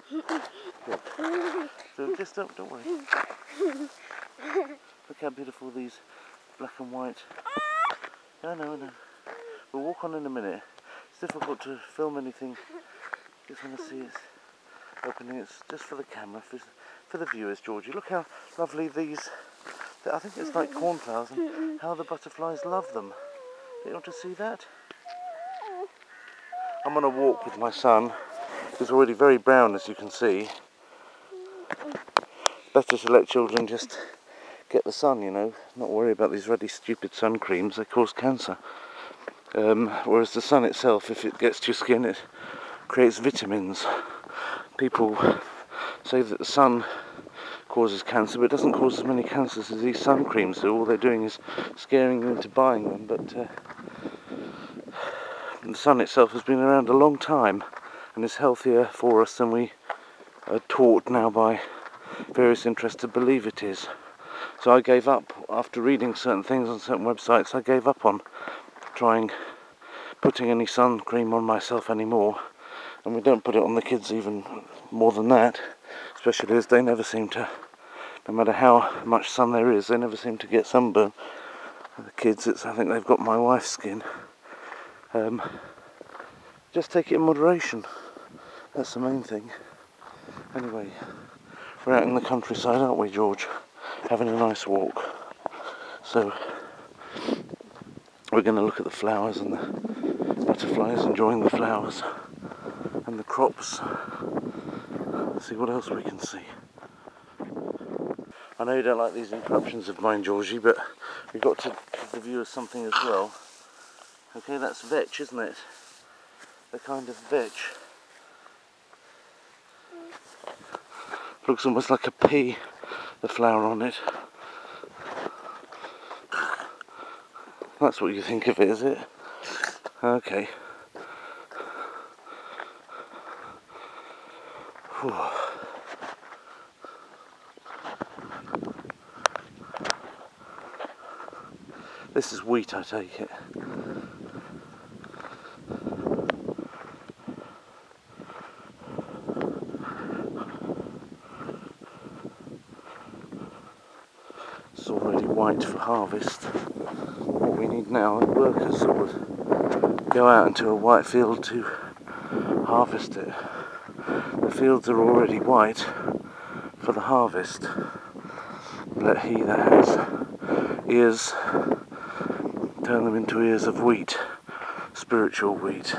Good. So just don't worry. Look how beautiful these black and white. I know. We'll walk on in a minute. It's difficult to film anything. Just want to see it opening. It's just for the camera, for the viewers, Georgie. Look how lovely these. I think it's like cornflowers, and how the butterflies love them. Do you want to see that? I'm on a walk with my son. He's already very brown, as you can see. Better to let children just get the sun, you know, not worry about these really stupid sun creams. They cause cancer. Whereas the sun itself, if it gets to your skin, it creates vitamins. People say that the sun causes cancer, but it doesn't cause as many cancers as these sun creams do. All they're doing is scaring you into buying them. But the sun itself has been around a long time and is healthier for us than we are taught now by various interests to believe it is. So I gave up, after reading certain things on certain websites, I gave up on putting any sun cream on myself anymore. And we don't put it on the kids even more than that, especially as they never seem to, no matter how much sun there is, they never seem to get sunburn. The kids, I think they've got my wife's skin. Just take it in moderation. That's the main thing. Anyway, we're out in the countryside, aren't we, George? Having a nice walk. So we're going to look at the flowers and the butterflies, enjoying the flowers and the crops. See what else we can see. I know you don't like these interruptions of mine, Georgie, but we've got to give the viewers something as well. Okay, that's vetch, isn't it? The kind of vetch. Looks almost like a pea, the flower on it. That's what you think of it, is it? Okay. Whew. This is wheat, I take it. It's already white for harvest. What we need now are workers that would go out into a white field to harvest it. The fields are already white for the harvest. Let he that has ears turn them into ears of wheat, spiritual wheat.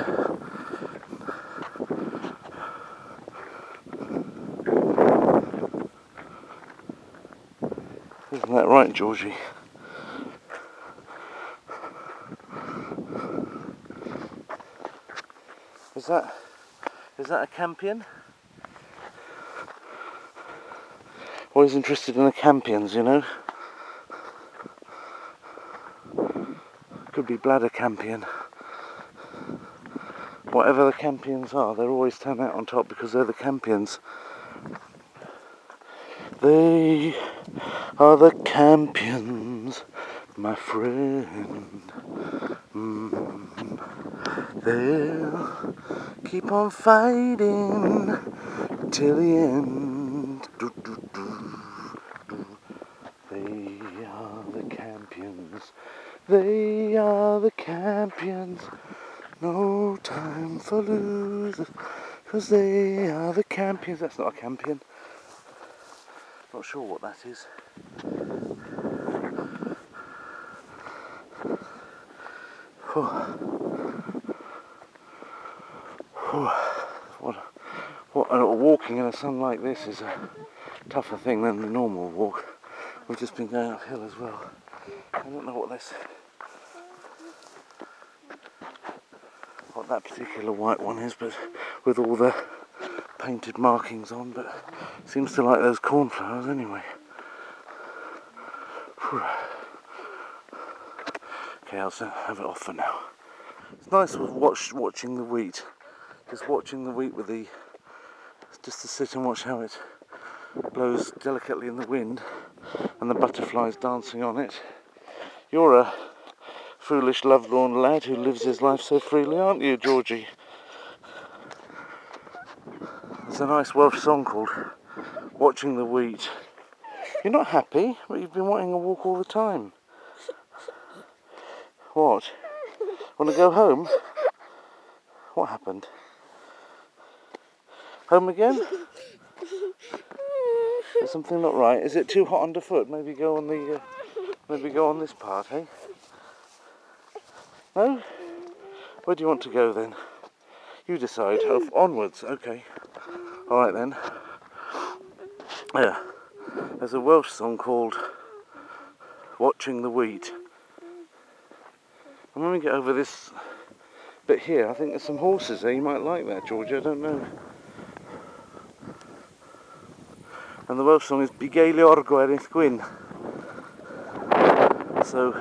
Isn't that right, Georgie? Is that a campion? Always interested in the campions, you know. Could be bladder campion. Whatever the campions are, they always turn out on top because they're the campions. They are the campions, my friend. They'll keep on fighting till the end. They are the campions. They are the campions. No time for losers, 'cause they are the campions. That's not a campion. Not sure what that is. Walking in the sun like this is a tougher thing than the normal walk. We've just been going uphill as well. I don't know what that particular white one is, but with all the painted markings on, but seems to like those cornflowers anyway. Okay, I'll have it off for now. It's nice watching the wheat. Just watching the wheat just to sit and watch how it blows delicately in the wind and the butterflies dancing on it. You're a foolish, lovelorn lad who lives his life so freely, aren't you, Georgie? There's a nice Welsh song called Watching the Wheat. You're not happy, but you've been wanting a walk all the time. What? Want to go home? What happened? Home again? Is something not right? Is it too hot underfoot? Maybe go on the, maybe go on this part, hey? No? Where do you want to go then? You decide. Oh, onwards, okay. Alright then. Yeah. There's a Welsh song called Watching the Wheat. And when we get over this bit here, I think there's some horses there. You might like that, Georgia, I don't know. And the Welsh song is Bigeilio'r Gwerith Gwyn. So,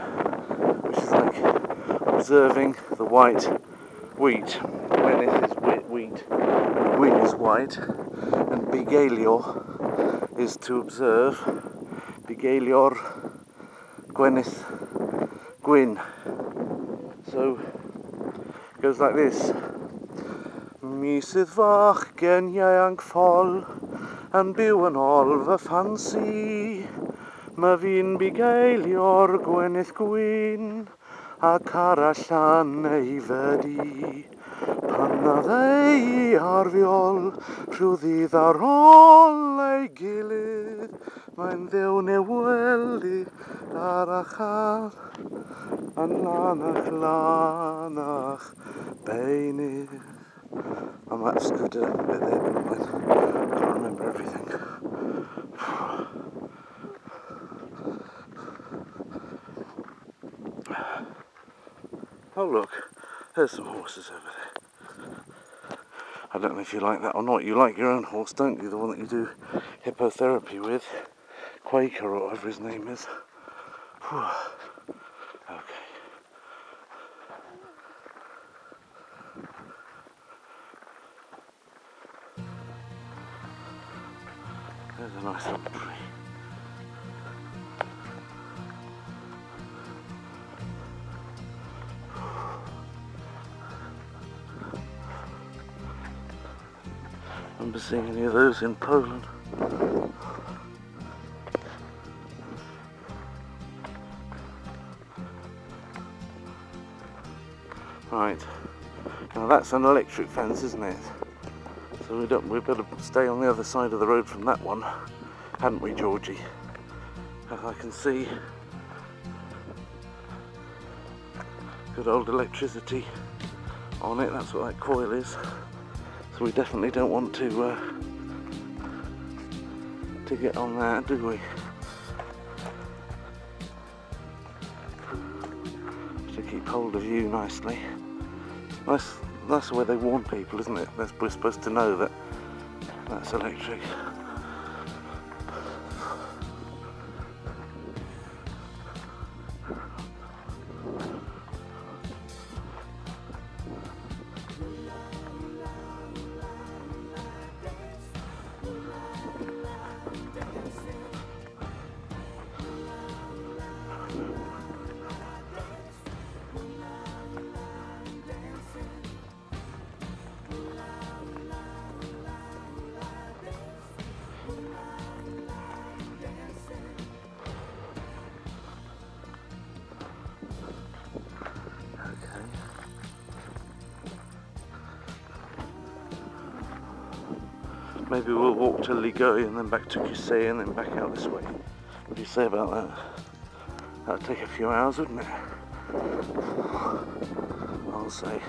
which is like observing the white wheat. Gwenith is wheat, Gwyn is white, and Bigeilio is to observe. Bigeilio'r Gwenith Gwyn. So it goes like this. Misydd fach gen iang ffol yn byw yn ôl fy ffansi. Ma fi'n bigeilio'r Gwenith Gwyn ac arallan ei fydi. Pan oedd ei ar fiol rhyw ddydd ar ôl ei gilydd. Mae'n ddew neu weli ar a char yn lanach beinydd. I might have screwed it up a bit there, but I can't remember everything. Oh look, there's some horses over there. I don't know if you like that or not. You like your own horse, don't you? The one that you do hippotherapy with. Quaker or whatever his name is. Whew. Okay. There's a nice little tree. I remember seeing any of those in Poland. Right, now that's an electric fence, isn't it? So we better stay on the other side of the road from that one, hadn't we, Georgie? As I can see, good old electricity on it. That's what that coil is. So we definitely don't want to get on that, do we? To keep hold of you nicely. That's the way they warn people, isn't it? We're supposed to know that that's electric. Maybe we'll walk to Ligoy and then back to Cusay and then back out this way. What do you say about that? That'd take a few hours, wouldn't it? I'll say.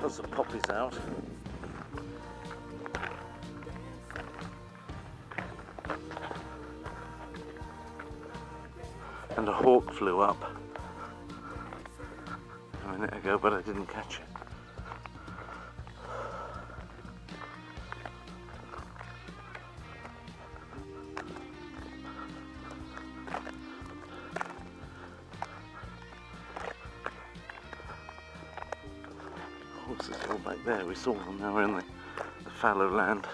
Lots of poppies out. And a hawk flew up a minute ago, but I didn't catch it. What's this hill back there? We saw them, now we're in the fallow land.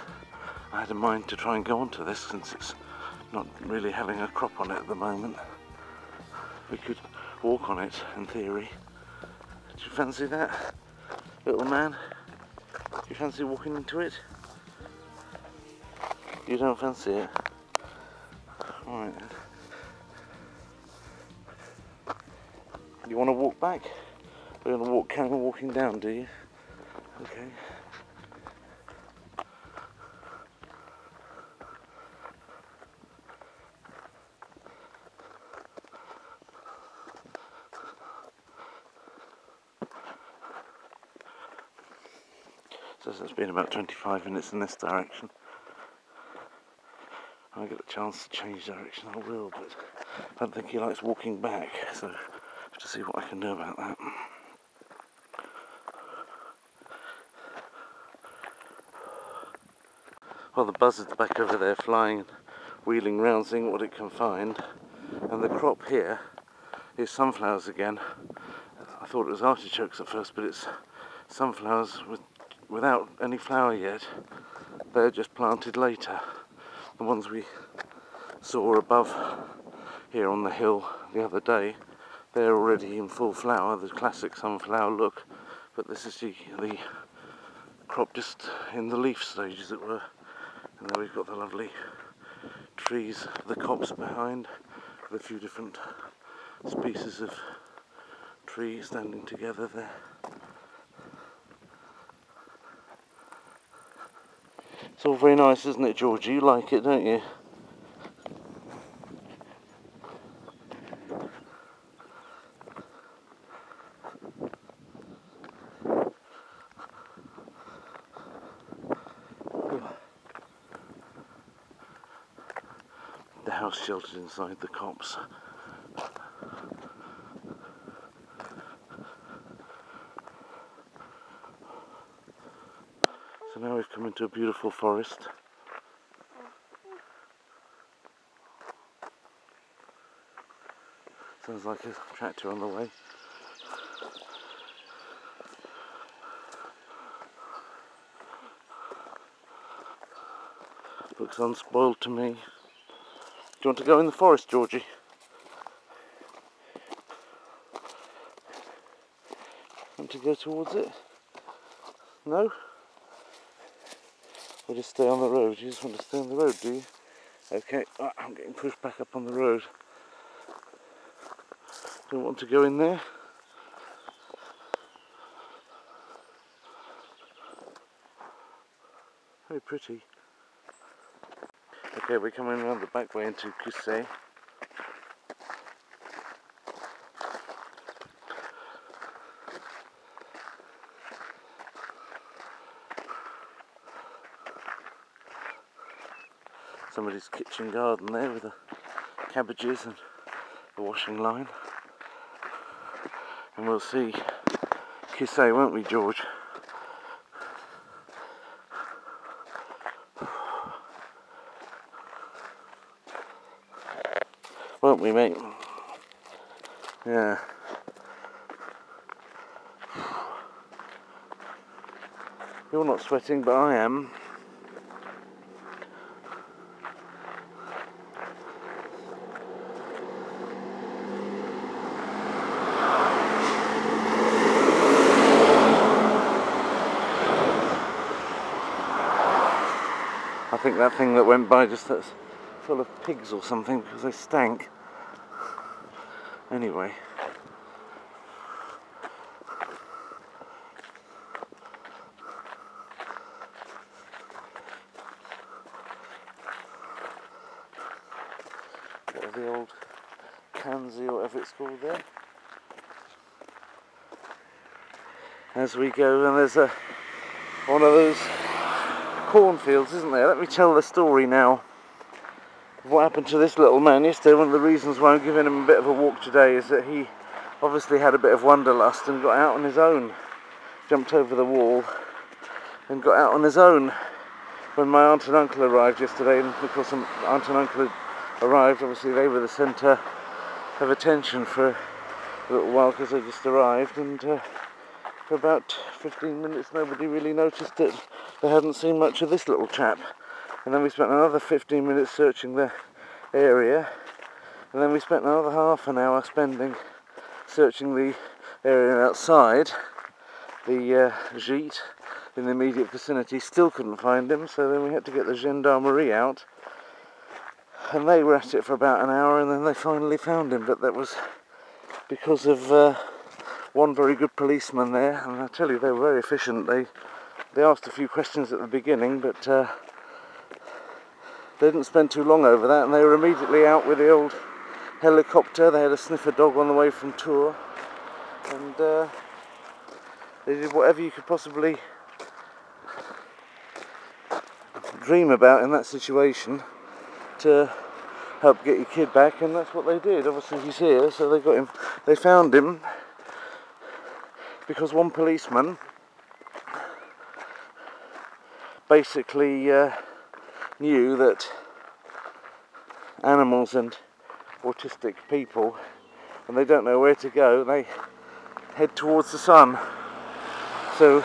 I had a mind to try and go onto this since it's not really having a crop on it at the moment. We could walk on it in theory. Do you fancy that, little man? Do you fancy walking into it? You don't fancy it? Alright. You want to walk back? We're going to walk, carry on walking down, do you? Okay. So it's been about 25 minutes in this direction. When I get the chance to change direction, I will, but I don't think he likes walking back, so I have to see what I can do about that. Well, the buzzard's back over there flying, wheeling round, seeing what it can find. And the crop here is sunflowers again. I thought it was artichokes at first, but it's sunflowers without any flower yet. They're just planted later. The ones we saw above here on the hill the other day, they're already in full flower, the classic sunflower look, but this is the crop just in the leaf stage, as it were. And then we've got the lovely trees, the copse behind, with a few different species of trees standing together there. It's all very nice, isn't it, Georgie? You like it, don't you? The house sheltered inside the copse. So now we've come into a beautiful forest. Sounds like a tractor on the way. Looks unspoiled to me. Do you want to go in the forest, Georgie? Want to go towards it? No? We'll just stay on the road. You just want to stay on the road, do you? Okay, I'm getting pushed back up on the road. Don't want to go in there. Very pretty. Okay, we're coming around the back way into Kusei. Somebody's kitchen garden there with the cabbages and the washing line. And we'll see Kusei, won't we, George? Won't we, mate? Yeah. You're not sweating, but I am. I think that thing that went by just that's full of pigs or something because they stank. Anyway. Got the old Kanzi or whatever it's called there. As we go, and there's one of those cornfields, isn't there? Let me tell the story now. What happened to this little man yesterday. One of the reasons why I'm giving him a bit of a walk today is that he obviously had a bit of wanderlust and got out on his own. Jumped over the wall and got out on his own. When my aunt and uncle arrived yesterday, and of course aunt and uncle had arrived, obviously they were the centre of attention for a little while because they just arrived, and for about 15 minutes nobody really noticed that they hadn't seen much of this little chap. And then we spent another 15 minutes searching the area, and then we spent another half an hour searching the area outside the gîte in the immediate vicinity. Still couldn't find him, so then we had to get the gendarmerie out, and they were at it for about an hour, and then they finally found him. But that was because of one very good policeman there, and I tell you, they were very efficient. They asked a few questions at the beginning, but they didn't spend too long over that, and they were immediately out with the old helicopter. They had a sniffer dog on the way from Tours, and they did whatever you could possibly dream about in that situation to help get your kid back, and that's what they did. Obviously he's here, so they got him. They found him because one policeman basically knew that animals and autistic people, when they don't know where to go, they head towards the sun. So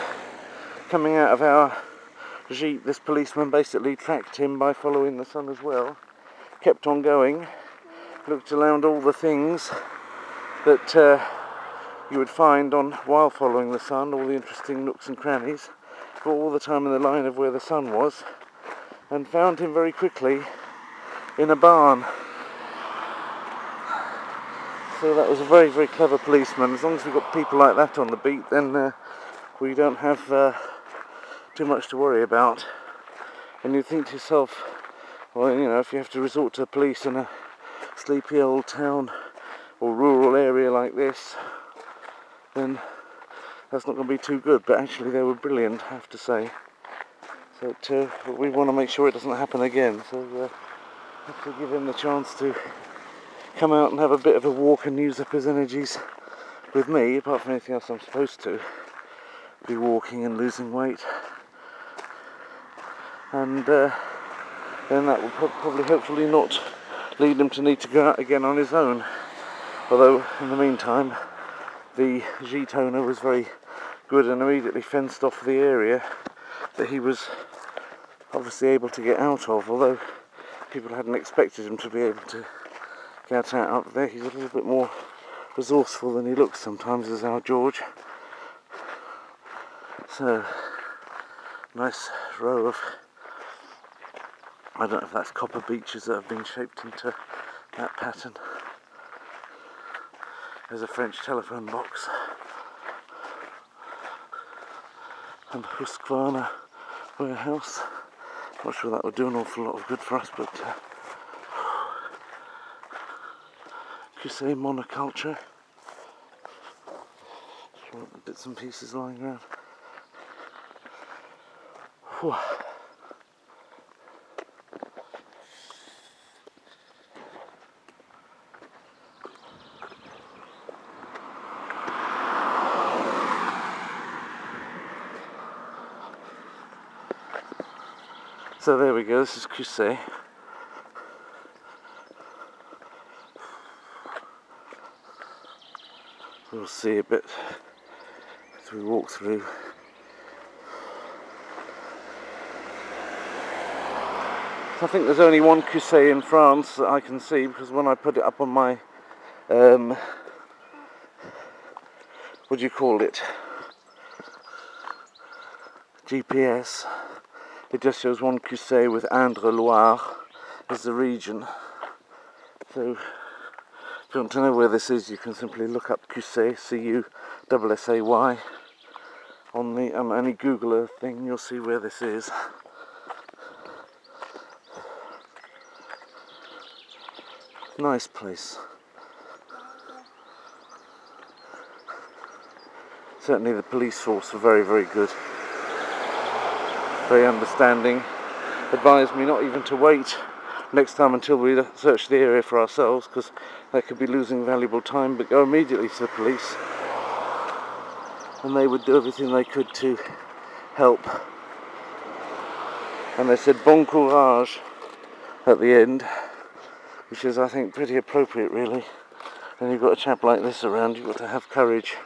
coming out of our gîte, this policeman basically tracked him by following the sun as well, kept on going, looked around all the things that you would find while following the sun, all the interesting nooks and crannies, got all the time in the line of where the sun was, and found him very quickly in a barn. So that was a very, very clever policeman. As long as we've got people like that on the beat, then we don't have too much to worry about. And you think to yourself, well, you know, if you have to resort to the police in a sleepy old town or rural area like this, then that's not going to be too good. But actually they were brilliant, I have to say. So we want to make sure it doesn't happen again, so have to give him the chance to come out and have a bit of a walk and use up his energies with me, apart from anything else I'm supposed to be walking and losing weight. And then that will probably hopefully not lead him to need to go out again on his own. Although in the meantime the gîte owner was very good and immediately fenced off the area that he was obviously able to get out of, although people hadn't expected him to be able to get out up there. He's a little bit more resourceful than he looks sometimes, is our George. So, nice row of, I don't know if that's copper beeches that have been shaped into that pattern. There's a French telephone box. And Husqvarna warehouse. Not sure that would do an awful lot of good for us, but Cusset monoculture. Bits and pieces lying around. Whew. So there we go, this is Cusset. We'll see a bit as we walk through. I think there's only one Cusset in France that I can see, because when I put it up on my, what do you call it, GPS, it just shows one Cusset with Indre-Loire as the region. So if you want to know where this is, you can simply look up Cusset, C-U-S-S-A-Y, on the any Google Earth thing. You'll see where this is. Nice place. Certainly the police force were very, very good. Very understanding. Advised me not even to wait next time until we search the area for ourselves, because they could be losing valuable time, but go immediately to the police, and they would do everything they could to help. And they said bon courage at the end, which is, I think, pretty appropriate, really. And you've got a chap like this around, you've got to have courage.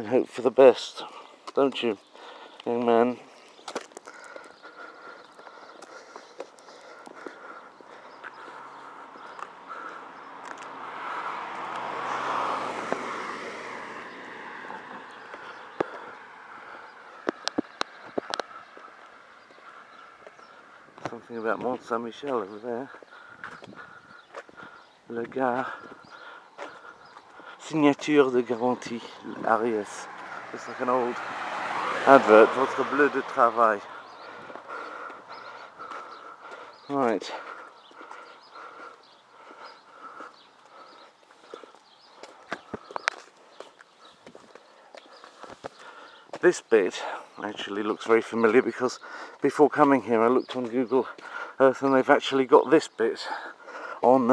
hope for the best, don't you, young man? Something about Mont Saint-Michel over there. Le gars. Signature de garantie, ARIS. It's like an old advert, votre bleu de travail. Right. This bit actually looks very familiar because before coming here I looked on Google Earth and they've actually got this bit on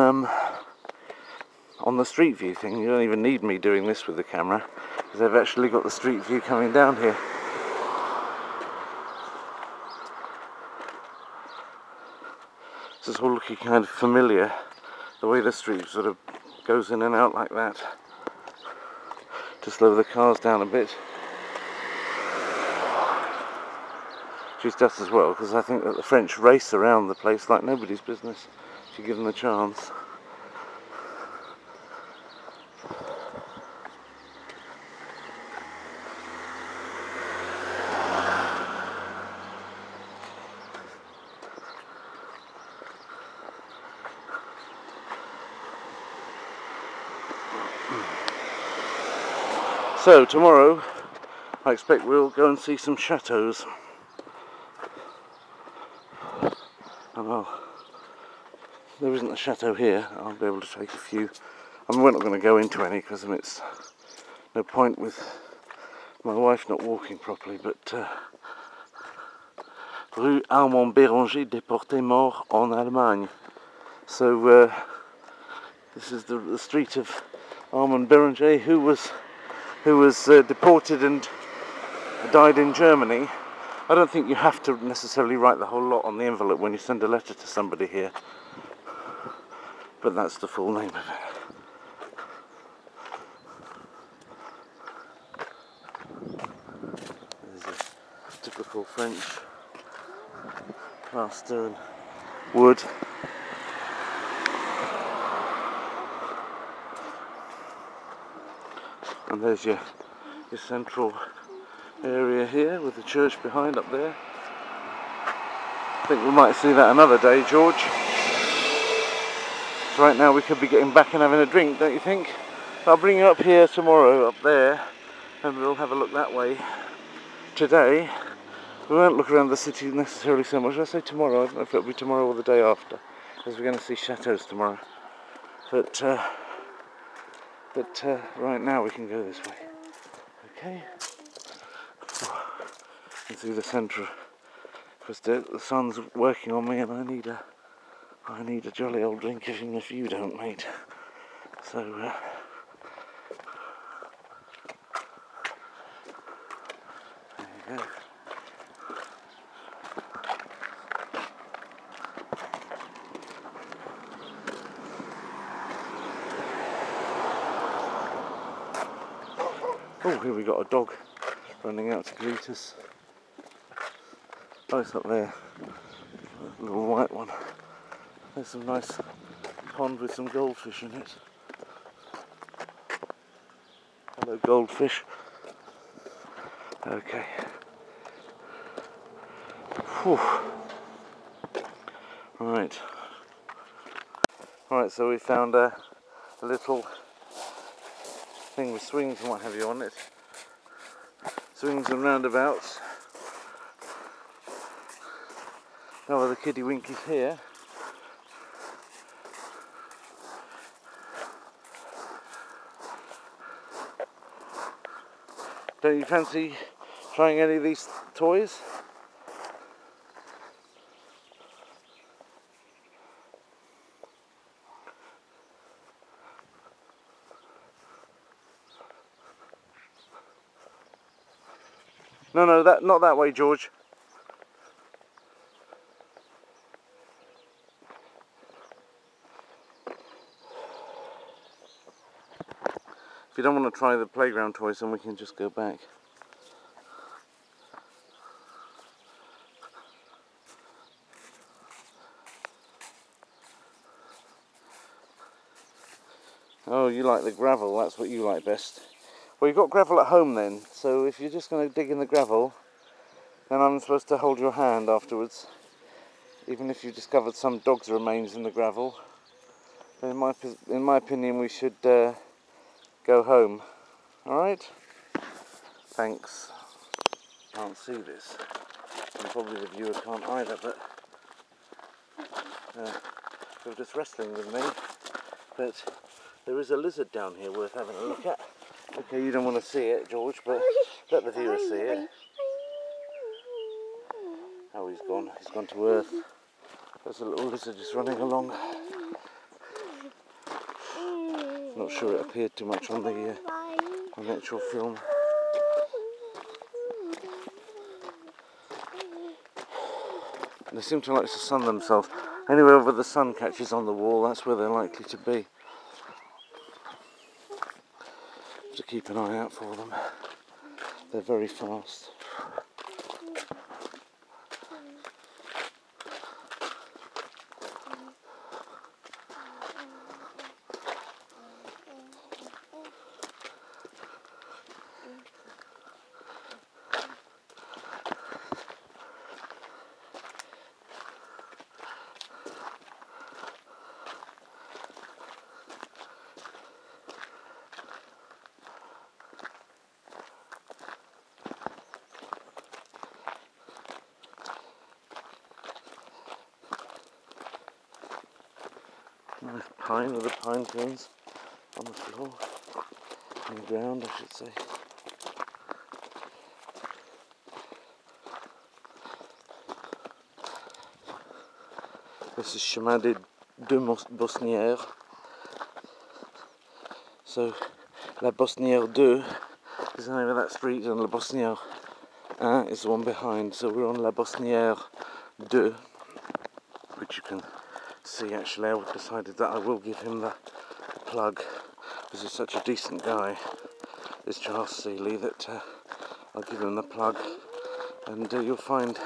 the street view thing. You don't even need me doing this with the camera because they've actually got the street view coming down here. So it's all looking kind of familiar, the way the street sort of goes in and out like that to slow the cars down a bit. Which does as well, because I think that the French race around the place like nobody's business if you give them a chance. So tomorrow I expect we'll go and see some chateaus. And there isn't a chateau here. I'll be able to take a few. I mean, we're not going to go into any because it's no point with my wife not walking properly, but Rue Armand Béranger, déporté mort en Allemagne. So this is the street of Armand Béranger, who was deported and died in Germany. I don't think you have to necessarily write the whole lot on the envelope when you send a letter to somebody here, but that's the full name of it. There's a typical French plaster and wood. And there's your central area here with the church behind up there. I think we might see that another day, George. So right now we could be getting back and having a drink, don't you think? I'll bring you up here tomorrow, up there, and we'll have a look that way. Today, we won't look around the city necessarily so much. I say tomorrow, I don't know if it'll be tomorrow or the day after, because we're going to see chateaus tomorrow. But right now we can go this way. Okay? You can see the centre, because the sun's working on me and I need a jolly old drink, even if you don't, mate. So there you go. Oh, here we got a dog running out to greet us. Oh, it's up there, a little white one. There's some nice pond with some goldfish in it. Hello, goldfish. Okay. Whew. Right. Right, so we found a little thing with swings and what have you on it. Swings and roundabouts. No other kiddie winkies here. Don't you fancy trying any of these toys? No, not that way, George. If you don't want to try the playground toys, then we can just go back. Oh, you like the gravel, that's what you like best. Well, you've got gravel at home then, so if you're just going to dig in the gravel, then I'm supposed to hold your hand afterwards. Even if you discovered some dog's remains in the gravel, then in my opinion we should go home. Alright? Thanks. Can't see this, and probably the viewer can't either, but they were just wrestling with me. But there is a lizard down here worth having a look at. Okay, you don't want to see it, George, but let the viewer see it. Oh, he's gone. He's gone to earth. There's a little lizard just running along. Not sure it appeared too much on the actual film. They seem to like to sun themselves. Anywhere where the sun catches on the wall, that's where they're likely to be. Have to keep an eye out for them. They're very fast. Nice pine with the pine cones on the floor, on the ground I should say. This is Chemin de Bosnières. So La Bosnière 2 is the name of that street, and La Bosnière 1 is the one behind. So we're on La Bosnière 2, which you can see. Actually, I decided that I will give him the plug because he's such a decent guy, this Charles Seeley, that I'll give him the plug, and you'll find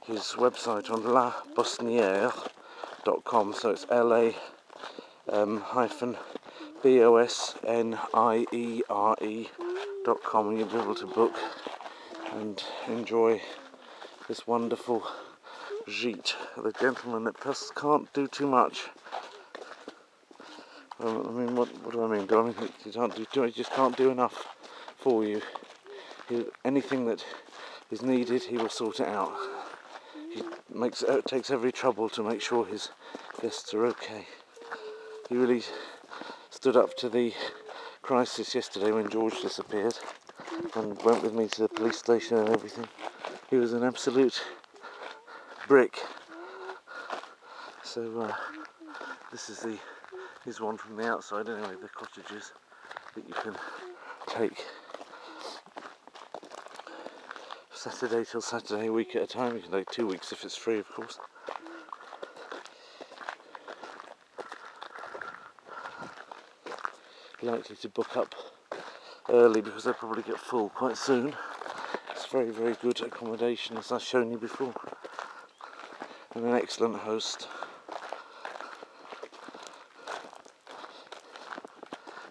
his website on labosniere.com. So it's LA-BOSNIERE.com, and you'll be able to book and enjoy this wonderful gîte. The gentleman that can't do too much. I mean, what do I mean? Do I mean he can't do too much? He just can't do enough for you. Anything that is needed, he will sort it out. He takes every trouble to make sure his guests are okay. He really stood up to the crisis yesterday when George disappeared and went with me to the police station and everything. He was an absolute brick. So this is here's one from the outside anyway, the cottages that you can take Saturday till Saturday, a week at a time. You can take 2 weeks if it's free, of course. Likely to book up early because they'll probably get full quite soon. It's very, very good accommodation, as I've shown you before, and an excellent host.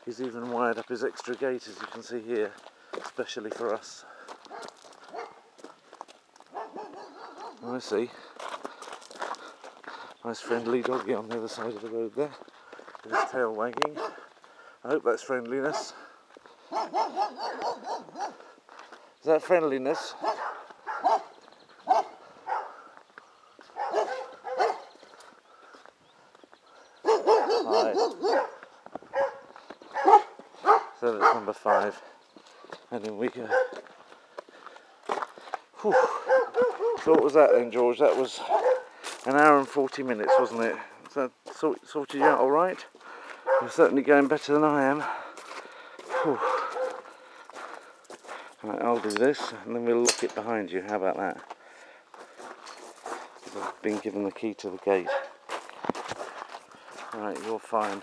He's even wired up his extra gate, as you can see here, especially for us. I see. Nice friendly doggy on the other side of the road there, with his tail wagging. I hope that's friendliness. Is that friendliness? Hi. So that's number 5. And in we go. Whew. So what was that then, George? That was an hour and 40 minutes, wasn't it? So that sorted you out alright? You're certainly going better than I am. Whew. Right, I'll do this and then we'll lock it behind you. How about that? I've been given the key to the gate. Right, you're fine.